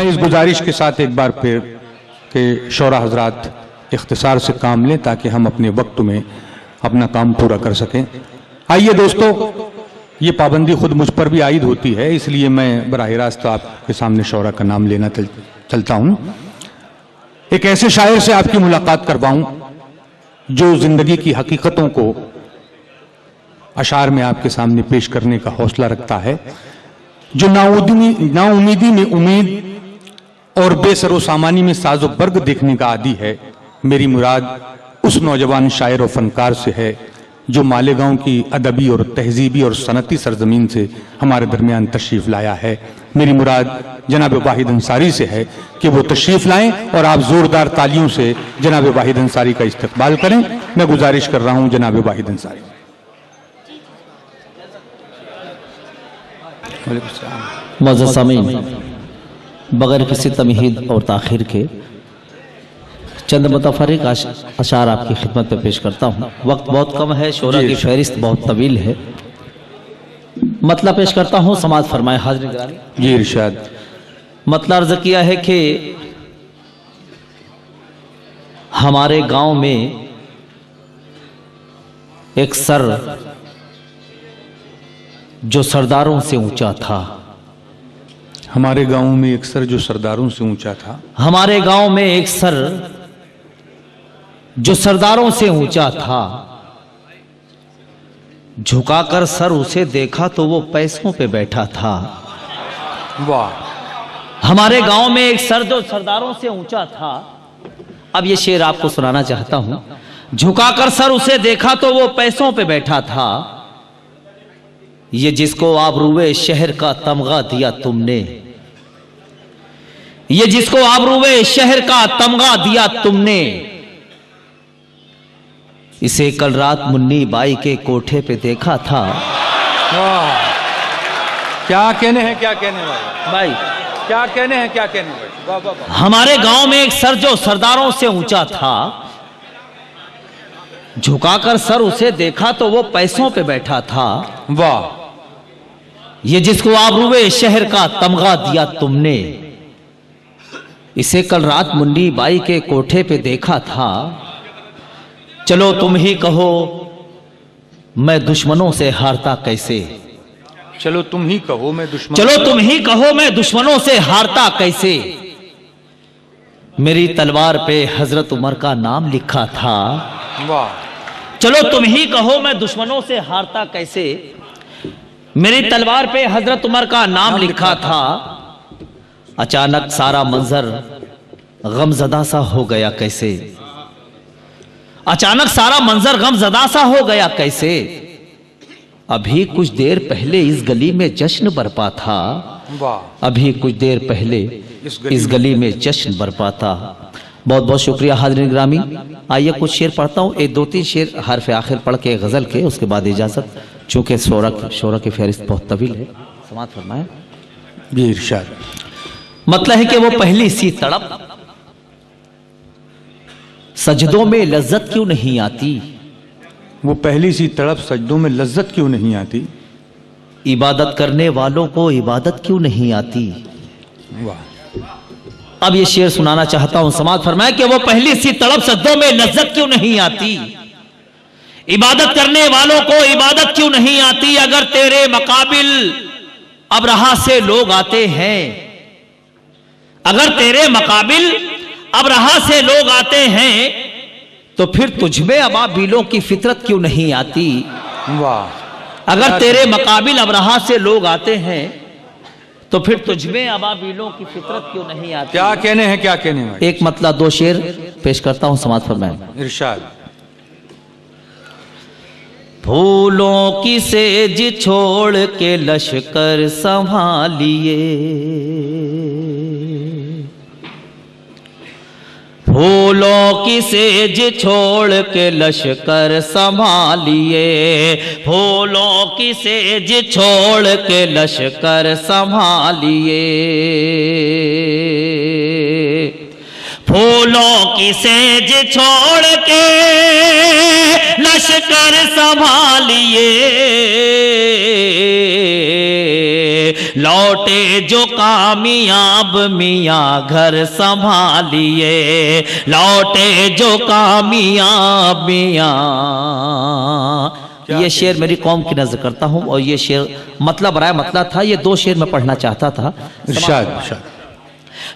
میں اس گزارش کے ساتھ ایک بار پھر کہ شورا حضرات اختصار سے کام لیں تاکہ ہم اپنے وقت میں اپنا کام پورا کر سکیں۔ آئیے دوستو، یہ پابندی خود مجھ پر بھی عائد ہوتی ہے، اس لیے میں براہ راست آپ کے سامنے شورا کا نام لینا چلتا ہوں۔ ایک ایسے شاعر سے آپ کی ملاقات کرواؤں جو زندگی کی حقیقتوں کو اشعار میں آپ کے سامنے پیش کرنے کا حوصلہ رکھتا ہے، جو نا امیدی میں امید اور بے سر و سامانی میں ساز و برگ دیکھنے کا عادی ہے۔ میری مراد اس نوجوان شاعر و فنکار سے ہے جو مالیگاؤں کی ادبی اور تہذیبی اور صنعتی سرزمین سے ہمارے درمیان تشریف لایا ہے۔ میری مراد جناب واحد انصاری سے ہے کہ وہ تشریف لائیں اور آپ زوردار تالیوں سے جناب واحد انصاری کا استقبال کریں۔ میں گزارش کر رہا ہوں جناب واحد انصاری۔ معزز سامعین، بغیر کسی تمہید اور تاخیر کے چند متفرق اشعار آپ کی خدمت میں پیش کرتا ہوں۔ وقت بہت کم ہے، شعرا کی فہرست بہت طویل ہے، مطلب پیش کرتا ہوں، سماعت فرمائے حاضرین گرامی۔ جی ارشاد۔ مطلب عرض کیا ہے کہ ہمارے گاؤں میں ایک سر جو سرداروں سے اونچا تھا، ہمارے گاؤں میں ایک سر جو سرداروں سے اونچا تھا، ہمارے گاؤں میں ایک سر جو سرداروں سے اونچا تھا، جھکا کر سر اسے دیکھا تو وہ پیسوں پہ بیٹھا تھا۔ واہ، ہمارے گاؤں میں ایک سر جو سرداروں سے اونچا تھا، اب یہ شعر آپ کو سنانا چاہتا ہوں۔ جھکا کر سر اسے دیکھا تو وہ پیسوں پہ بیٹھا تھا، یہ جس کو آبروئے شہر کا تمغہ دیا تم نے، یہ جس کو آبروئے شہر کا تمغہ دیا تم نے، اسے کل رات منی بائی کے کوٹھے پہ دیکھا تھا۔ کیا کہنے ہیں، کیا کہنے بھائی کیا کہنے ہیں، کیا کہنے ہیں۔ واہ واہ واہ۔ ہمارے گاؤں میں ایک سر جو سرداروں سے اونچا تھا، جھکا کر سر اسے دیکھا تو وہ پیسوں پہ بیٹھا تھا، واہ، یہ جس کو آبروئے شہر کا تمغہ دیا تم نے، اسے کل رات منی بائی کے کوٹھے پہ دیکھا تھا۔ چلو تم ہی کہو میں دشمنوں سے ہارتا کیسے، چلو تم ہی کہو میں دشمن، چلو تم ہی کہو میں دشمنوں سے ہارتا کیسے، میری تلوار پہ حضرت عمر کا نام لکھا تھا۔ واہ، چلو تم ہی کہو میں دشمنوں سے ہارتا کیسے، میری تلوار پہ حضرت عمر کا نام لکھا تھا۔ اچانک سارا منظر غم زدہ سا ہو گیا کیسے، اچانک سارا منظر غم زدہ سا ہو گیا کیسے، ابھی کچھ دیر پہلے اس گلی میں جشن برپا تھا، واہ، ابھی کچھ دیر پہلے اس گلی میں جشن برپا تھا۔ بہت بہت شکریہ حاضرین گرامی۔ آئیے کچھ شعر پڑھتا ہوں، ایک دو تین شعر حرف آخر پڑھ کے غزل کے، اس کے بعد اجازت، چونکہ شعرا کی فہرست بہت طویل ہے، سماعت فرمائیں۔ جی ارشاد۔ مطلب ہے کہ وہ پہلی سی تڑپ سجدوں میں لذت کیوں نہیں آتی، وہ پہلی سی تڑپ سجدوں میں لذت کیوں نہیں آتی، عبادت کرنے والوں کو عبادت کیوں نہیں آتی۔ واہ، اب یہ شعر سنانا چاہتا ہوں، سماعت فرمائے کہ وہ پہلی سی تڑپ سجدوں میں لذت کیوں نہیں آتی، عبادت کرنے والوں کو عبادت کیوں نہیں آتی، اگر تیرے مقابل ابرہہ سے لوگ آتے ہیں، اگر تیرے مقابل ابرہہ سے لوگ آتے ہیں تو پھر تجھ میں ابابیلوں کی فطرت کیوں نہیں آتی، واہ، اگر تیرے مقابل ابرہہ سے لوگ آتے ہیں تو پھر تجھ میں ابابیلوں کی فطرت کیوں نہیں آتی۔ کیا کہنے ہیں، کیا کہنے ہیں۔ ایک مطلب دو شعر پیش کرتا ہوں، سماعت فرمائیں۔ ارشاد۔ پھولوں کی سیج چھوڑ کے لشکر سنبھالیے، پھولوں کی سیج چھوڑ کے لشکر سنبھالیے، پھولوں کی سیج چھوڑ کے لشکر سنبھالیے، پھولوں کی سیج چھوڑ کے لشکر سنبھالیے، لوٹے جو کامیاب میاں گھر سنبھالیے، لوٹے جو کامیاب میاں۔ یہ شعر میری قوم کی نظر کرتا ہوں، اور یہ شعر مطلب برائے مطلب تھا، یہ دو شعر میں پڑھنا چاہتا تھا۔ ارشاد ارشاد۔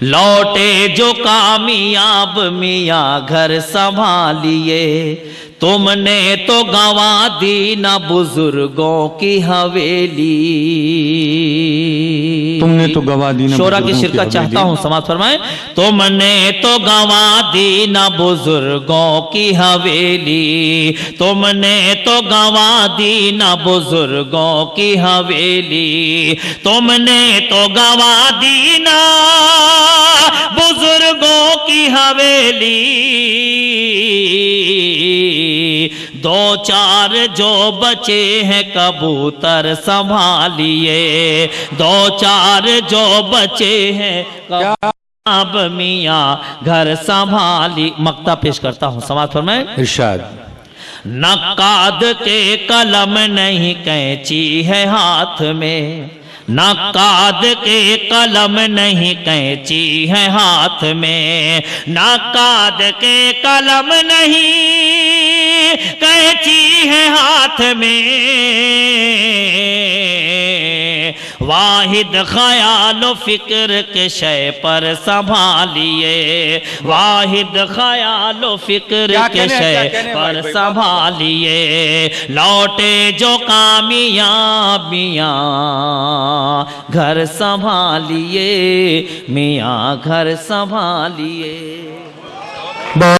لوٹے جو کامیاب میاں گھر سنبھالیے، تم نے تو گنوا دی نہ بزرگوں کی حویلی۔ تم نے تو گنوا دی نہ شورا کی بزرگوں شرکت چاہتا حویلی۔ ہوں، سماعت فرمائیں۔ تم نے تو گنوا دی نہ بزرگوں کی حویلی، تم نے تو گنوا دی نہ بزرگوں کی حویلی، تم نے تو گنوا دی نہ بزرگوں کی حویلی۔ دو چار جو بچے ہیں کبوتر سنبھالیے، دو چار جو بچے ہیں اب میاں گھر سنبھالی۔ مقطع پیش کرتا ہوں، سماعت فرمائیں۔ ارشاد۔ نقاد کے قلم نہیں قینچی ہے ہاتھ میں، نقاد کے قلم نہیں قینچی ہے ہاتھ میں، نقاد کے قلم نہیں قینچی ہے ہاتھ میں، واحد خیال و فکر کے شے پر سنبھالیے، واحد خیال و فکر کے شے پر سنبھالیے، لوٹے جو کامیاب میاں گھر سنبھالیے، میاں گھر سنبھالیے۔